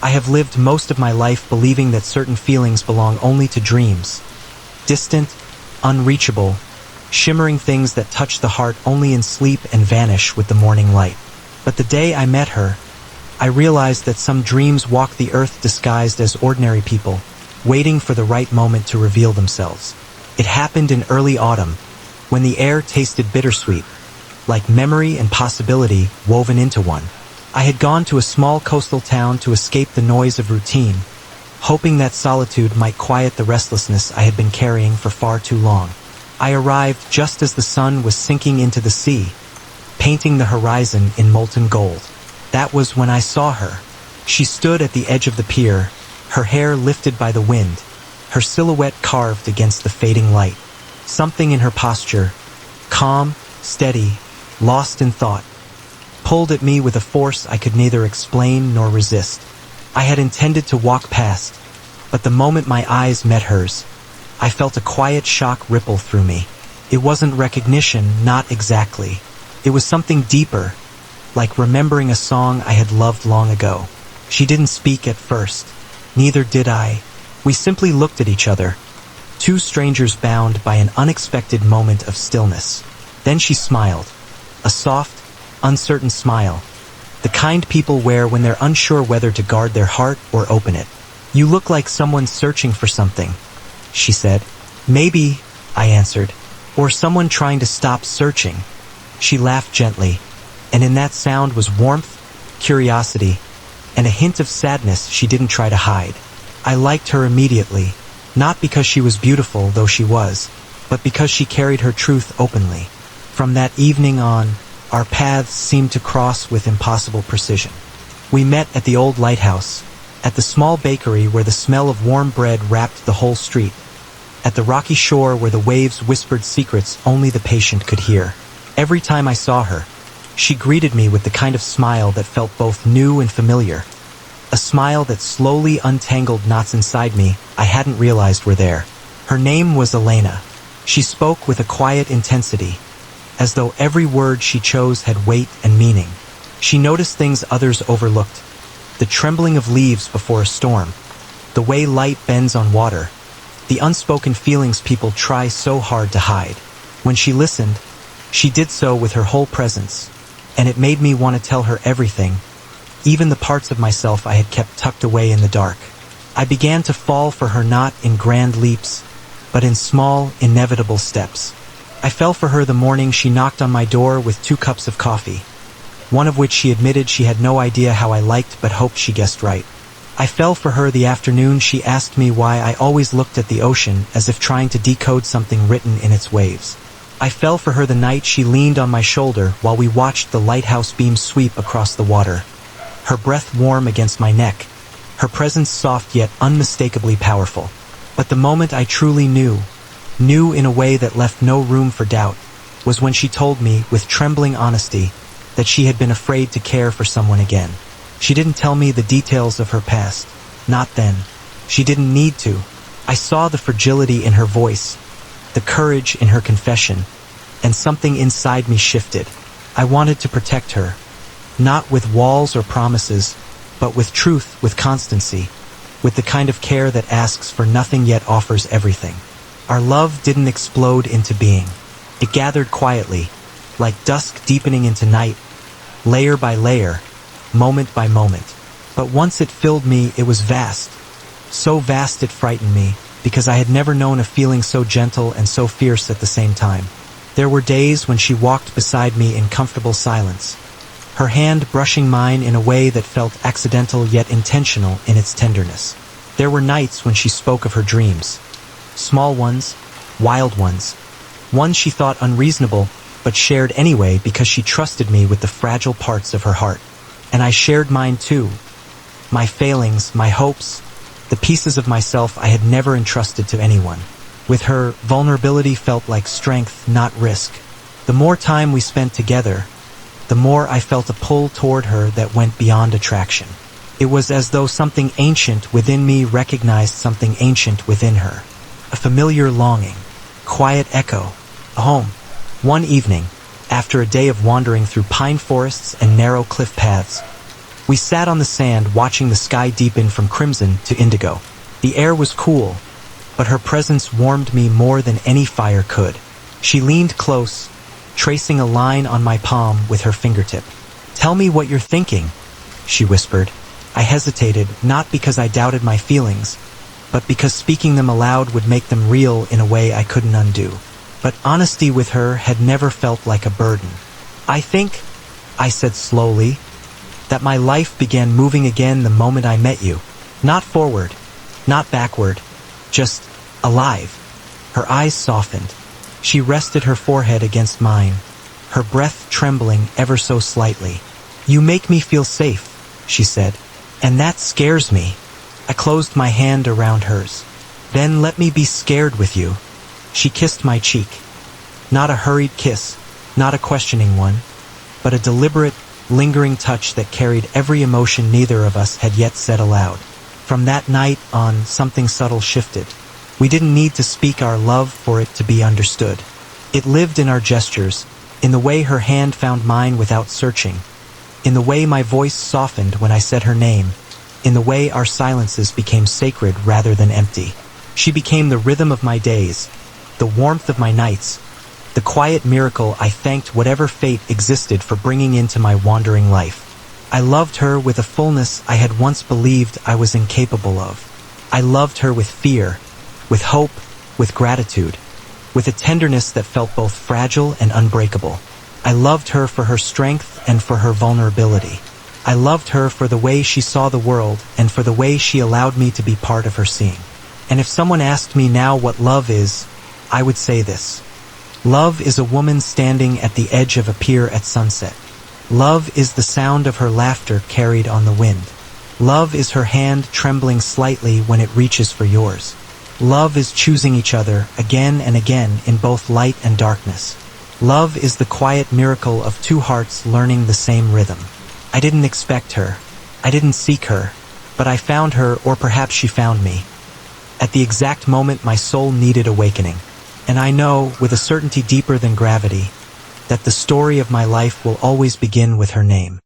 I have lived most of my life believing that certain feelings belong only to dreams. Distant, unreachable, shimmering things that touch the heart only in sleep and vanish with the morning light. But the day I met her, I realized that some dreams walk the earth disguised as ordinary people, waiting for the right moment to reveal themselves. It happened in early autumn, when the air tasted bittersweet, like memory and possibility woven into one. I had gone to a small coastal town to escape the noise of routine, hoping that solitude might quiet the restlessness I had been carrying for far too long. I arrived just as the sun was sinking into the sea, painting the horizon in molten gold. That was when I saw her. She stood at the edge of the pier, her hair lifted by the wind, her silhouette carved against the fading light. Something in her posture, calm, steady, lost in thought, pulled at me with a force I could neither explain nor resist. I had intended to walk past, but the moment my eyes met hers, I felt a quiet shock ripple through me. It wasn't recognition, not exactly. It was something deeper, like remembering a song I had loved long ago. She didn't speak at first. Neither did I. We simply looked at each other, two strangers bound by an unexpected moment of stillness. Then she smiled, a soft, uncertain smile, the kind people wear when they're unsure whether to guard their heart or open it. "You look like someone searching for something," she said. "Maybe," I answered, "or someone trying to stop searching." She laughed gently, and in that sound was warmth, curiosity, and a hint of sadness she didn't try to hide. I liked her immediately, not because she was beautiful, though she was, but because she carried her truth openly. From that evening on, our paths seemed to cross with impossible precision. We met at the old lighthouse, at the small bakery where the smell of warm bread wrapped the whole street, at the rocky shore where the waves whispered secrets only the patient could hear. Every time I saw her, she greeted me with the kind of smile that felt both new and familiar, a smile that slowly untangled knots inside me I hadn't realized were there. Her name was Elena. She spoke with a quiet intensity, as though every word she chose had weight and meaning. She noticed things others overlooked, the trembling of leaves before a storm, the way light bends on water, the unspoken feelings people try so hard to hide. When she listened, she did so with her whole presence, and it made me want to tell her everything, even the parts of myself I had kept tucked away in the dark. I began to fall for her not in grand leaps, but in small, inevitable steps. I fell for her the morning she knocked on my door with 2 cups of coffee, one of which she admitted she had no idea how I liked but hoped she guessed right. I fell for her the afternoon she asked me why I always looked at the ocean as if trying to decode something written in its waves. I fell for her the night she leaned on my shoulder while we watched the lighthouse beam sweep across the water, her breath warm against my neck, her presence soft yet unmistakably powerful. But the moment I truly knew in a way that left no room for doubt, was when she told me, with trembling honesty, that she had been afraid to care for someone again. She didn't tell me the details of her past. Not then. She didn't need to. I saw the fragility in her voice, the courage in her confession, and something inside me shifted. I wanted to protect her, not with walls or promises, but with truth, with constancy, with the kind of care that asks for nothing yet offers everything. Our love didn't explode into being. It gathered quietly, like dusk deepening into night, layer by layer, moment by moment. But once it filled me, it was vast. So vast it frightened me, because I had never known a feeling so gentle and so fierce at the same time. There were days when she walked beside me in comfortable silence, her hand brushing mine in a way that felt accidental yet intentional in its tenderness. There were nights when she spoke of her dreams. Small ones, wild ones she thought unreasonable, but shared anyway because she trusted me with the fragile parts of her heart. And I shared mine too. My failings, my hopes, the pieces of myself I had never entrusted to anyone. With her, vulnerability felt like strength, not risk. The more time we spent together, the more I felt a pull toward her that went beyond attraction. It was as though something ancient within me recognized something ancient within her. A familiar longing, quiet echo, a home. One evening, after a day of wandering through pine forests and narrow cliff paths, We sat on the sand watching the sky deepen from crimson to indigo. The air was cool, but her presence warmed me more than any fire could. She leaned close, tracing a line on my palm with her fingertip. "Tell me what you're thinking," she whispered. I hesitated, not because I doubted my feelings, but because speaking them aloud would make them real in a way I couldn't undo. But honesty with her had never felt like a burden. "I think," I said slowly, "that my life began moving again the moment I met you. Not forward, not backward, just alive." Her eyes softened. She rested her forehead against mine, her breath trembling ever so slightly. "You make me feel safe," she said, "and that scares me." I closed my hand around hers. "Then let me be scared with you." She kissed my cheek. Not a hurried kiss, not a questioning one, but a deliberate, lingering touch that carried every emotion neither of us had yet said aloud. From that night on, something subtle shifted. We didn't need to speak our love for it to be understood. It lived in our gestures, in the way her hand found mine without searching, in the way my voice softened when I said her name, in the way our silences became sacred rather than empty. She became the rhythm of my days, the warmth of my nights, the quiet miracle I thanked whatever fate existed for bringing into my wandering life. I loved her with a fullness I had once believed I was incapable of. I loved her with fear, with hope, with gratitude, with a tenderness that felt both fragile and unbreakable. I loved her for her strength and for her vulnerability. I loved her for the way she saw the world and for the way she allowed me to be part of her seeing. And if someone asked me now what love is, I would say this. Love is a woman standing at the edge of a pier at sunset. Love is the sound of her laughter carried on the wind. Love is her hand trembling slightly when it reaches for yours. Love is choosing each other again and again in both light and darkness. Love is the quiet miracle of two hearts learning the same rhythm. I didn't expect her. I didn't seek her. But I found her, or perhaps she found me, at the exact moment my soul needed awakening. And I know, with a certainty deeper than gravity, that the story of my life will always begin with her name.